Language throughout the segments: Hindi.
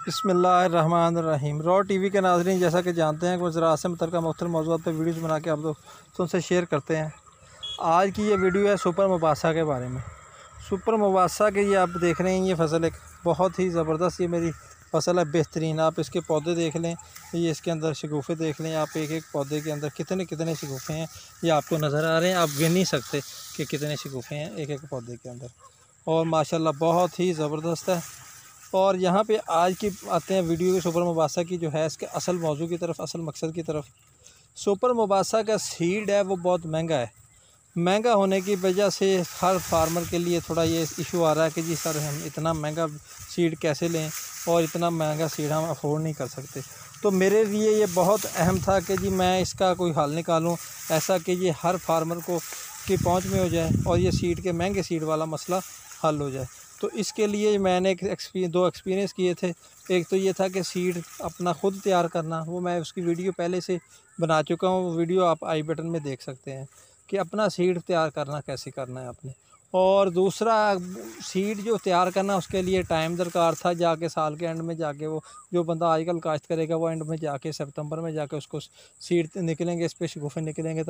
बिस्मिल्लाहिर्रहमानिर्रहीम। रॉ टीवी के नाज़रीन, जैसा कि जानते हैं कि ज़राअत से मुतल्लिक़ मुख्तलिफ़ मौज़ूआत पर वीडियोज़ बना के आप दोस्तों से शेयर करते हैं। आज की ये वीडियो है सुपर मुबासा के बारे में। सुपर मुबासा के ये आप देख रहे हैं, ये फसल एक बहुत ही ज़बरदस्त ये मेरी फसल है, बेहतरीन। आप इसके पौधे देख लें, ये इसके अंदर शगुफ़े देख लें। आप एक एक पौधे के अंदर कितने कितने शगुफ़े हैं ये आपको नज़र आ रहे हैं। आप गिन नहीं सकते कि कितने शगुफ़े हैं एक एक पौधे के अंदर, और माशाल्लाह बहुत ही ज़बरदस्त है। और यहाँ पे आज की आते हैं वीडियो के सुपर मुबासा की जो है इसके असल मौजू की तरफ, असल मकसद की तरफ। सुपर मुबासा का सीड है वो बहुत महंगा है। महंगा होने की वजह से हर फार्मर के लिए थोड़ा ये इशू आ रहा है कि जी सर हम इतना महंगा सीड कैसे लें, और इतना महंगा सीड हम अफोर्ड नहीं कर सकते। तो मेरे लिए ये बहुत अहम था कि जी मैं इसका कोई हल निकालूं ऐसा कि ये हर फार्मर को की पहुंच में हो जाए और ये सीड के महंगे सीड वाला मसला हल हो जाए। तो इसके लिए मैंने दो एक्सपीरियंस किए थे। एक तो ये था कि सीड अपना ख़ुद तैयार करना, वो मैं उसकी वीडियो पहले से बना चुका हूँ। वीडियो आप आई बटन में देख सकते हैं कि अपना सीड तैयार करना कैसे करना है आपने। और दूसरा, सीड जो तैयार करना उसके लिए टाइम दरकार था। जाके साल के एंड में जाके वो जो बंदा आजकल काश्त करेगा वो एंड में जाके सितंबर में जाके उसको सीड निकलेंगे, इस पे शगुफ़े निकलेंगे,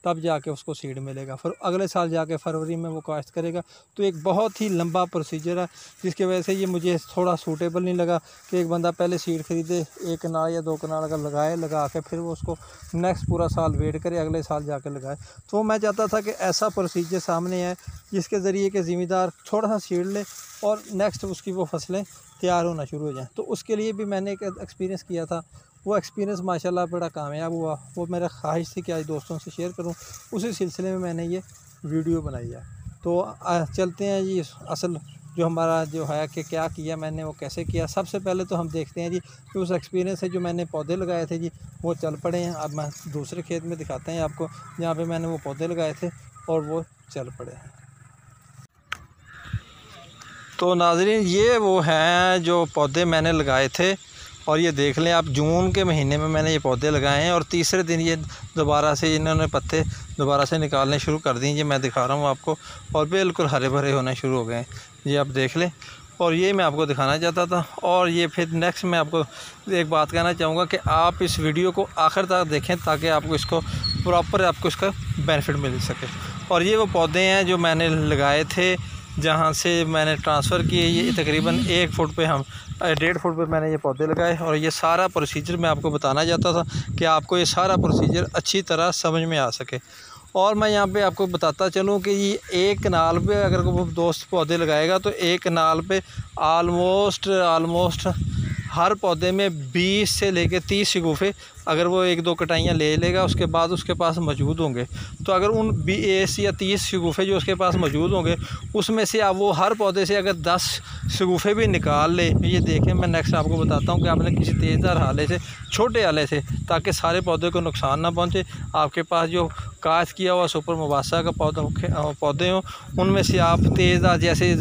तब जाके उसको सीड मिलेगा। फिर अगले साल जाके फरवरी में वो काश्त करेगा। तो एक बहुत ही लंबा प्रोसीजर है, जिसकी वजह से ये मुझे थोड़ा सूटेबल नहीं लगा कि एक बंदा पहले सीड ख़रीदे, 1 कनाल या 2 कनाल का लगाए, लगा के फिर वो उसको नेक्स्ट पूरा साल वेट करे, अगले साल जाके लगाए। तो मैं चाहता था कि ऐसा प्रोसीजर सामने है जिसके ज़रिए के ज़मींदार थोड़ा सा सीड ले और नेक्स्ट उसकी वो फसलें तैयार होना शुरू हो जाएं। तो उसके लिए भी मैंने एक एक्सपीरियंस किया था। वो एक्सपीरियंस माशाल्लाह बड़ा कामयाब हुआ। वो मेरा ख्वाहिश थी कि आज दोस्तों से शेयर करूं, उसी सिलसिले में मैंने ये वीडियो बनाई है। तो चलते हैं जी असल जो हमारा जो है कि क्या किया मैंने, वो कैसे किया। सबसे पहले तो हम देखते हैं जी कि उस एक्सपीरियंस से जो मैंने पौधे लगाए थे जी वो चल पड़े हैं। अब मैं दूसरे खेत में दिखाते हैं आपको जहाँ पे मैंने वो पौधे लगाए थे और वो चल पड़े हैं। तो नाज़रीन, ये वो हैं जो पौधे मैंने लगाए थे, और ये देख लें आप, जून के महीने में मैंने ये पौधे लगाए हैं और तीसरे दिन ये दोबारा से इन्होंने पत्ते दोबारा से निकालने शुरू कर दिए। ये मैं दिखा रहा हूँ आपको, और बिल्कुल हरे भरे होने शुरू हो गए हैं, ये आप देख लें। और ये मैं आपको दिखाना चाहता था। और ये फिर नेक्स्ट मैं आपको एक बात कहना चाहूँगा कि आप इस वीडियो को आखिर तक देखें ताकि आपको इसको प्रॉपर आपको इसका बेनिफिट मिल सके। और ये वो पौधे हैं जो मैंने लगाए थे जहाँ से मैंने ट्रांसफ़र किए। ये तकरीबन 1 फुट पे, हम 1.5 फुट पे मैंने ये पौधे लगाए। और ये सारा प्रोसीजर मैं आपको बताना चाहता था कि आपको ये सारा प्रोसीजर अच्छी तरह समझ में आ सके। और मैं यहाँ पे आपको बताता चलूँ कि ये 1 कनाल पे अगर वो दोस्त पौधे लगाएगा तो 1 कनाल पे आलमोस्ट हर पौधे में 20 से लेकर 30 शगुफ़े अगर वो 1-2 कटाइयाँ ले लेगा उसके बाद उसके पास मौजूद होंगे। तो अगर उन 20 या 30 शगुफ़े जो उसके पास मौजूद होंगे उसमें से आप वो हर पौधे से अगर 10 शगुफ़े भी निकाल ले, ये देखें मैं नेक्स्ट आपको बताता हूँ कि आपने किसी तेज़दार आले से, छोटे आले से, ताकि सारे पौधे को नुकसान ना पहुँचे। आपके पास जो काश्त किया हुआ सुपर मुबासा का पौधे हों उनमें से आप तेज़दार, जैसे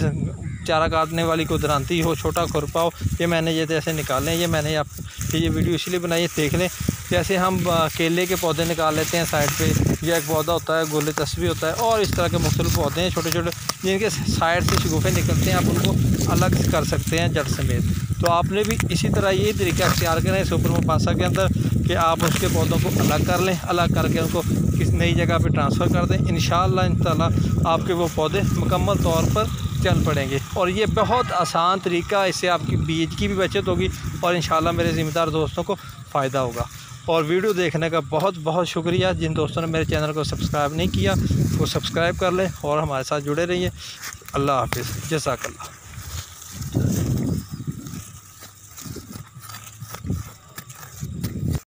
चारा काटने वाली कोई दरांती हो, छोटा खुरपा हो, ये मैंने ये जैसे निकाले हैं। ये मैंने आप ये वीडियो इसलिए बनाई है, देख लें। जैसे हम केले के पौधे निकाल लेते हैं साइड पे, या एक पौधा होता है गुल तस्बी होता है, और इस तरह के मुख्तलिफ पौधे हैं छोटे छोटे जिनके साइड से शगुफ़े निकलते हैं, आप उनको अलग कर सकते हैं जड़ समेत। तो आपने भी इसी तरह यही तरीका अख्तियार करें सुपर मुबासा के अंदर कि आप उसके पौधों को अलग कर लें, अलग करके उनको किसी नई जगह पर ट्रांसफ़र कर दें। इंशाअल्लाह आपके वो पौधे मुकम्मल तौर पर चल पड़ेंगे। और ये बहुत आसान तरीका, इससे आपकी बीज की भी बचत होगी और इंशाल्लाह मेरे ज़िम्मेदार दोस्तों को फ़ायदा होगा। और वीडियो देखने का बहुत बहुत शुक्रिया। जिन दोस्तों ने मेरे चैनल को सब्सक्राइब नहीं किया वो सब्सक्राइब कर लें और हमारे साथ जुड़े रहिए। अल्लाह हाफ़िज़, जज़ाकल्लाह।